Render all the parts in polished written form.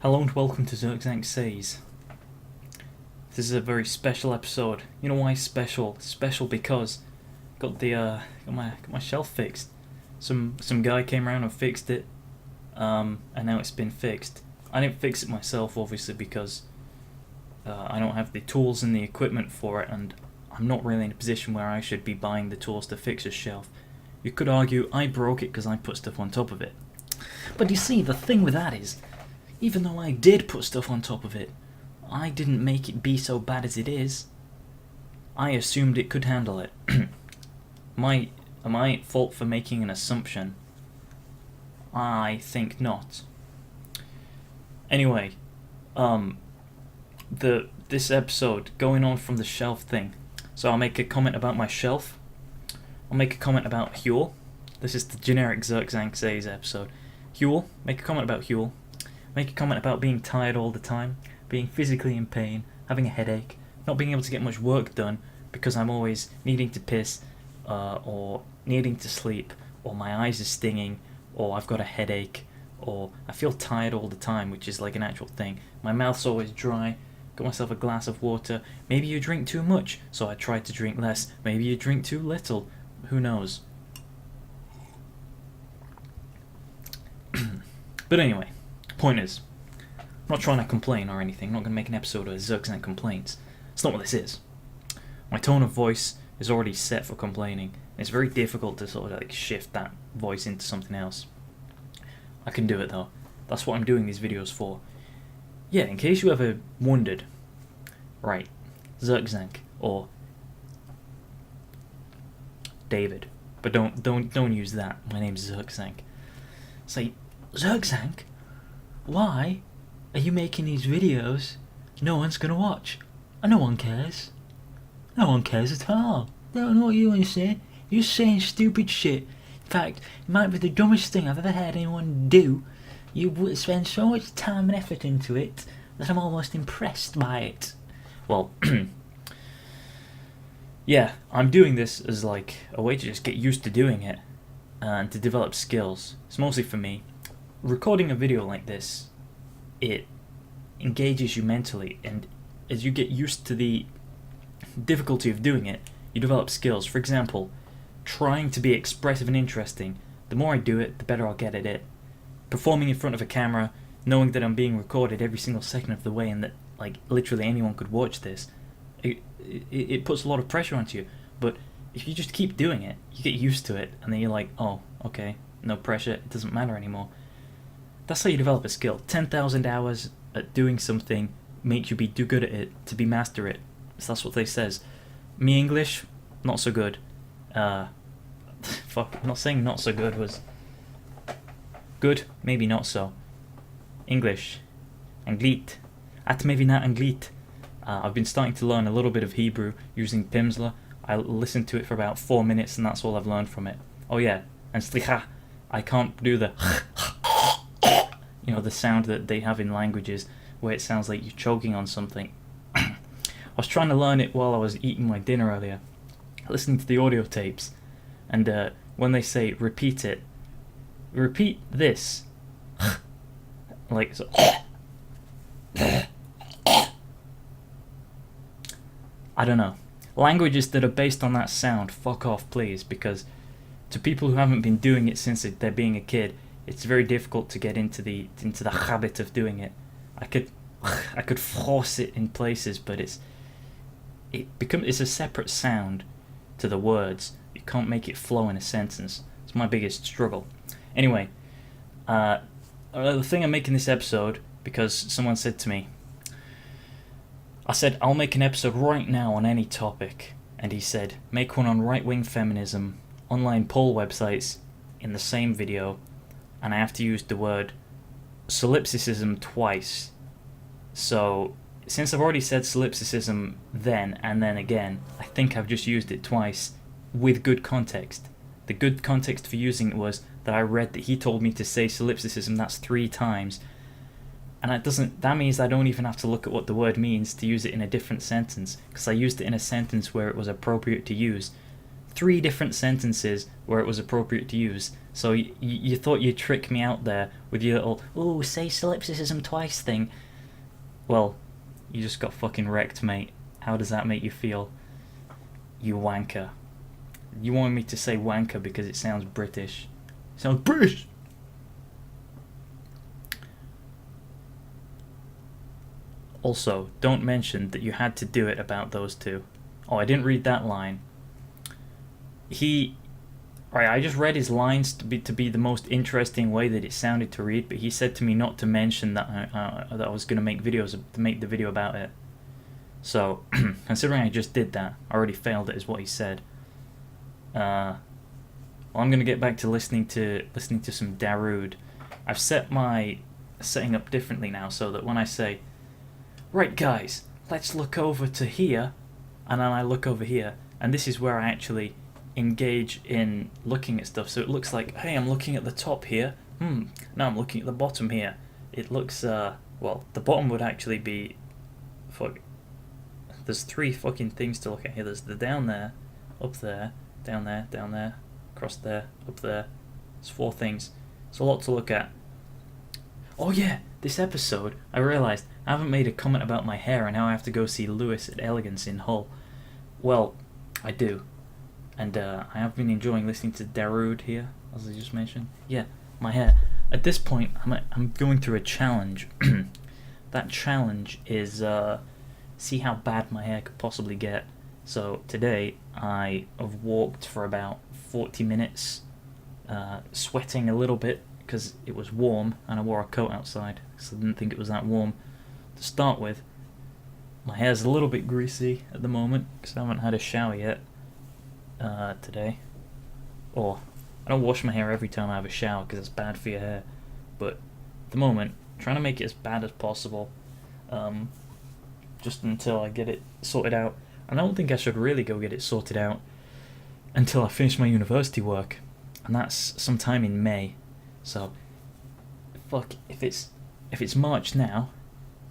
Hello and welcome to Zirkzank Says. This is a very special episode. You know why special? Special because got my shelf fixed. Some guy came around and fixed it, and now it's been fixed. I didn't fix it myself, obviously, because I don't have the tools and the equipment for it, and I'm not really in a position where I should be buying the tools to fix a shelf. You could argue I broke it because I put stuff on top of it. But you see, the thing with that is, even though I did put stuff on top of it, I didn't make it be so bad as it is. I assumed it could handle it. Am I at fault for making an assumption? I think not. Anyway, this episode, going on from the shelf thing. So I'll make a comment about my shelf. I'll make a comment about Huel. This is the generic Zirkzank Says episode. Huel, make a comment about Huel. Make a comment about being tired all the time, being physically in pain, having a headache, not being able to get much work done because I'm always needing to piss, or needing to sleep, or my eyes are stinging, or I've got a headache, or I feel tired all the time, which is like an actual thing. My mouth's always dry. Got myself a glass of water. Maybe you drink too much, so I try to drink less. Maybe you drink too little. Who knows? But anyway, point is, I'm not trying to complain or anything. I'm not going to make an episode of Zirkzank Complaints. It's not what this is. My tone of voice is already set for complaining. It's very difficult to sort of like shift that voice into something else. I can do it though. That's what I'm doing these videos for. Yeah, in case you ever wondered, right, Zirkzank or David, but don't use that. My name's Zirkzank. Say, Zirkzank, why are you making these videos no one's gonna watch? And no one cares. No one cares at all. They don't know what you want to say. You're saying stupid shit. In fact, it might be the dumbest thing I've ever heard anyone do. You spend so much time and effort into it that I'm almost impressed by it. Well, yeah, I'm doing this as like a way to just get used to doing it and to develop skills. It's mostly for me. Recording a video like this, it engages you mentally, and as you get used to the difficulty of doing it, you develop skills. For example, trying to be expressive and interesting. The more I do it, the better I'll get at it. Performing in front of a camera, knowing that I'm being recorded every single second of the way and that like literally anyone could watch this, it puts a lot of pressure onto you. But if you just keep doing it, you get used to it, and then you're like, oh, okay, no pressure, it doesn't matter anymore. That's how you develop a skill. 10,000 hours at doing something makes you be too good at it to be master it. So that's what they says. Me English, not so good. Fuck, I'm not saying not so good was good, maybe not so. English, Anglit. At maybe not Anglit. I've been starting to learn a little bit of Hebrew using Pimsleur. I listened to it for about 4 minutes and that's all I've learned from it. Oh yeah, and slicha, I can't do the you know, the sound that they have in languages where it sounds like you're choking on something. I was trying to learn it while I was eating my dinner earlier, listening to the audio tapes, and when they say repeat it, repeat this, like so. I don't know. Languages that are based on that sound, fuck off please, because to people who haven't been doing it since they're being a kid, it's very difficult to get into the habit of doing it. I could force it in places, but it's a separate sound to the words. You can't make it flow in a sentence. It's my biggest struggle. Anyway, the thing I'm making this episode because someone said to me, I said I'll make an episode right now on any topic, and he said make one on right-wing feminism, online poll websites in the same video, and I have to use the word solipsism twice. So since I've already said solipsism then and then again, I think I've just used it twice with good context. The good context for using it was that I read that he told me to say solipsism, that's 3 times. And that means I don't even have to look at what the word means to use it in a different sentence, because I used it in a sentence where it was appropriate to use. 3 different sentences where it was appropriate to use. So you thought you'd trick me out there with your little, ooh, say solipsism twice thing. Well, you just got fucking wrecked, mate. How does that make you feel? You wanker. You wanted me to say wanker because it sounds British. It sounds British! Also, don't mention that you had to do it about those two. Oh, I didn't read that line. Right, I just read his lines to be the most interesting way that it sounded to read, but he said to me not to mention that I was going to make the video about it. So, considering I just did that, I already failed it, is what he said. Well, I'm going to get back to listening to some Darude. I've set my setting up differently now, so that when I say, right guys, let's look over to here, and then I look over here, and this is where I actually engage in looking at stuff. So it looks like, hey, I'm looking at the top here. Now I'm looking at the bottom here. It looks, well, the bottom would actually be, fuck, there's 3 fucking things to look at here. There's the down there, up there, down there, across there, up there. There's 4 things. It's a lot to look at. Oh yeah, this episode, I realised I haven't made a comment about my hair and how I have to go see Lewis at Elegance in Hull. Well, I do. And I have been enjoying listening to Darude here, as I just mentioned. Yeah, my hair. At this point, I'm going through a challenge. That challenge is see how bad my hair could possibly get. So today, I have walked for about 40 minutes, sweating a little bit because it was warm and I wore a coat outside, so I didn't think it was that warm to start with. My hair's a little bit greasy at the moment because I haven't had a shower yet. Today, or I don't wash my hair every time I have a shower because it's bad for your hair, but at the moment I'm trying to make it as bad as possible, just until I get it sorted out. And I don't think I should really go get it sorted out until I finish my university work, and that's sometime in May. So fuck, if it's March now,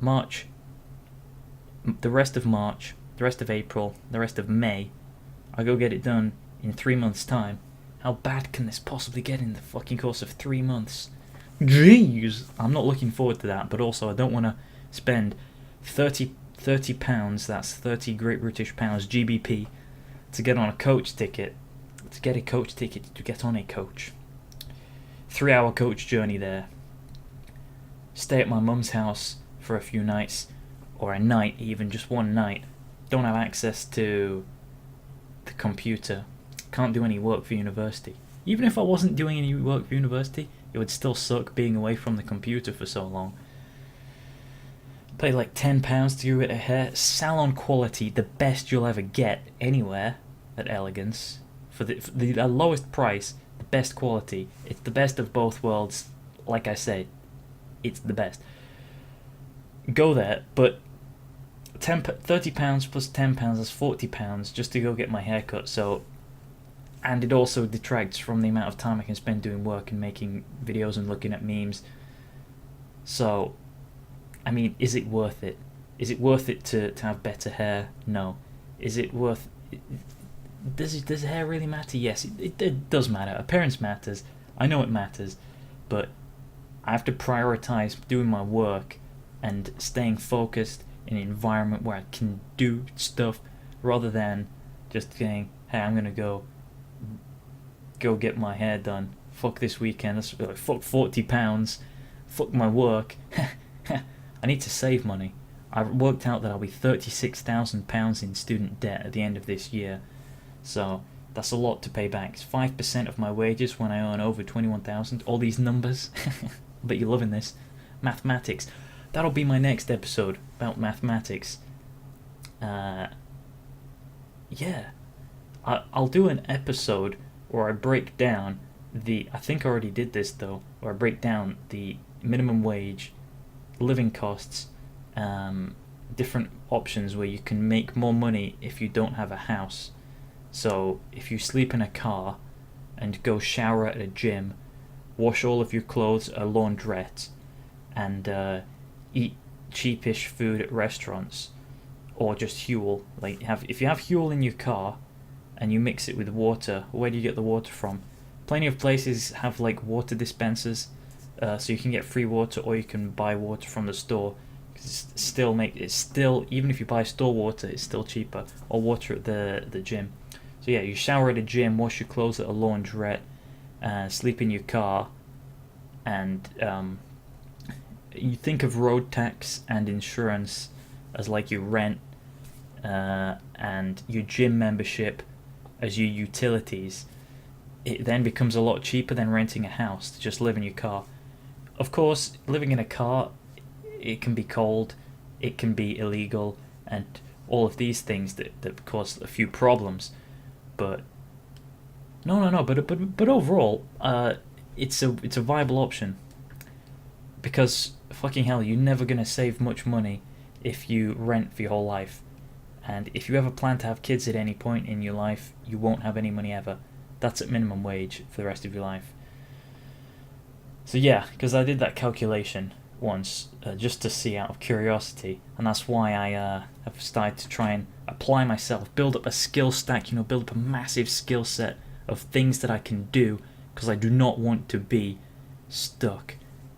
the rest of March, the rest of April, the rest of May, I go get it done in 3 months' time. How bad can this possibly get in the fucking course of 3 months? Jeez! I'm not looking forward to that, but also I don't want to spend £30, that's 30 Great British Pounds, GBP, to get on a coach ticket. To get on a coach. 3-hour coach journey there. Stay at my mum's house for a few nights, or a night even, just one night. Don't have access to the computer, can't do any work for university. Even if I wasn't doing any work for university, it would still suck being away from the computer for so long. Pay like £10 to get a hair, salon quality, the best you'll ever get anywhere at Elegance. For the lowest price, the best quality. It's the best of both worlds. Like I say, it's the best. Go there, but £30 plus £10 is £40 just to go get my hair cut. So, and it also detracts from the amount of time I can spend doing work and making videos and looking at memes. So, I mean, is it worth it? Is it worth it to have better hair? No. Is it worth? Does hair really matter? Yes, it does matter. Appearance matters. I know it matters, but I have to prioritize doing my work and staying focused in an environment where I can do stuff rather than just saying, hey, I'm gonna go get my hair done. Fuck this weekend. Fuck £40. Fuck my work. I need to save money. I've worked out that I'll be £36,000 in student debt at the end of this year. So that's a lot to pay back. It's 5% of my wages when I earn over 21,000. All these numbers. I bet you're loving this. Mathematics. That'll be my next episode about mathematics. Yeah. I'll do an episode where I break down I think I already did this though, where I break down the minimum wage, living costs, different options where you can make more money if you don't have a house. So if you sleep in a car and go shower at a gym, wash all of your clothes at a laundrette, and eat cheapish food at restaurants, or just fuel. If you have fuel in your car, and you mix it with water. Where do you get the water from? Plenty of places have like water dispensers, so you can get free water, or you can buy water from the store. Cause it's still even if you buy store water, it's still cheaper. Or water at the gym. So yeah, you shower at a gym, wash your clothes at a laundrette, sleep in your car, and you think of road tax and insurance as like your rent, and your gym membership as your utilities. It then becomes a lot cheaper than renting a house to just live in your car. Of course, living in a car, it can be cold, it can be illegal, and all of these things that cause a few problems. But but overall, it's a viable option, because fucking hell, you're never gonna save much money if you rent for your whole life, and if you ever plan to have kids at any point in your life, you won't have any money ever. That's at minimum wage for the rest of your life. So yeah, because I did that calculation once, just to see out of curiosity, and that's why I have started to try and apply myself, build up a skill stack, build up a massive skill set of things that I can do, because I do not want to be stuck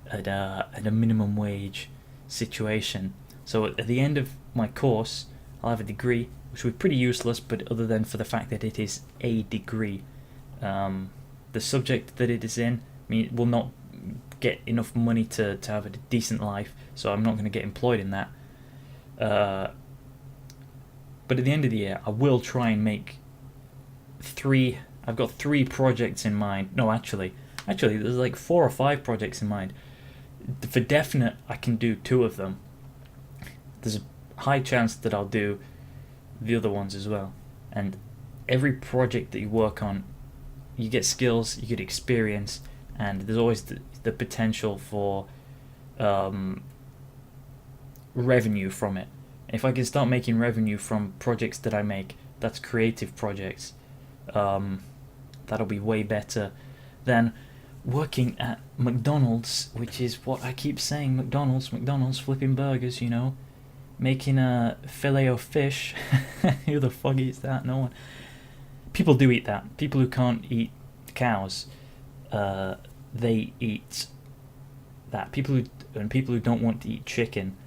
at a minimum wage situation. So at the end of my course, I'll have a degree, which will be pretty useless, but other than for the fact that it is a degree, the subject that it is in, will not get enough money to have a decent life, so I'm not going to get employed in that. But at the end of the year, I will try and make I've got 3 projects in mind. No, actually, there's like 4 or 5 projects in mind. For definite, I can do 2 of them. There's a high chance that I'll do the other ones as well. And every project that you work on, you get skills, you get experience, and there's always the potential for revenue from it. And if I can start making revenue from projects that I make, that's creative projects, that'll be way better than working at McDonald's, which is what I keep saying, McDonald's flipping burgers, making a fillet of fish. Who the fuck eats that? No one. People do eat that. People who can't eat cows, they eat that. People who don't want to eat chicken,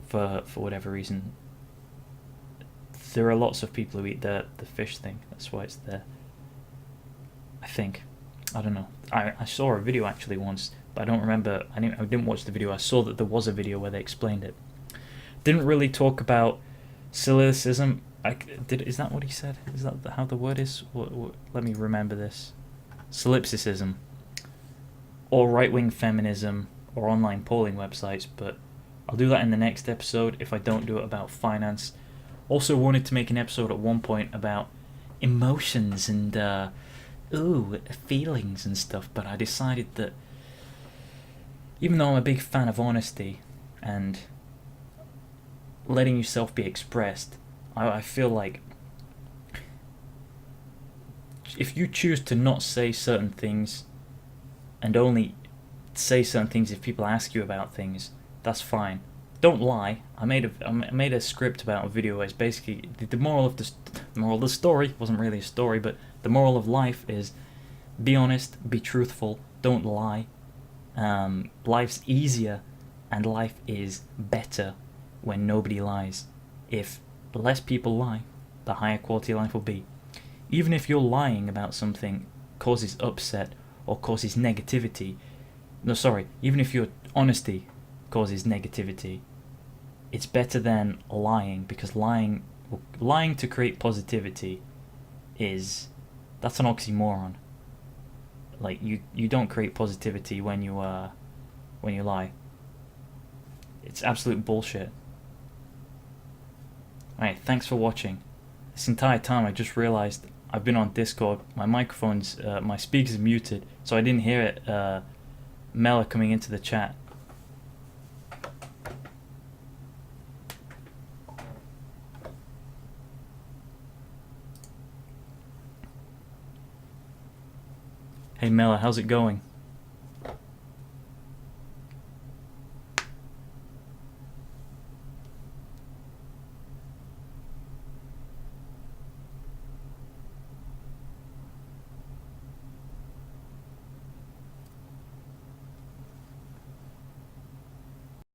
for whatever reason, there are lots of people who eat the fish thing. That's why it's there, I think. I don't know. I saw a video actually once, but I don't remember. I didn't watch the video. I saw that there was a video where they explained it. Didn't really talk about solipsism. Is that what he said? Is that how the word is? Let me remember this. Solipsism, or right-wing feminism, or online polling websites, but I'll do that in the next episode if I don't do it about finance. Also wanted to make an episode at one point about emotions and feelings and stuff, but I decided that even though I'm a big fan of honesty and letting yourself be expressed, I feel like if you choose to not say certain things and only say certain things if people ask you about things, that's fine. Don't lie. I made a script about a video where it's basically the moral of the story wasn't really a story, but the moral of life is be honest, be truthful, don't lie. Life's easier and life is better when nobody lies. If less people lie, the higher quality life will be. Even if you're lying about something causes upset or causes negativity, even if your honesty causes negativity, it's better than lying, because lying to create positivity that's an oxymoron. Like you don't create positivity when you lie. It's absolute bullshit. Alright, thanks for watching. This entire time I just realized I've been on Discord. My microphone's my speakers are muted, so I didn't hear it. Mela coming into the chat. Hey Mela, how's it going?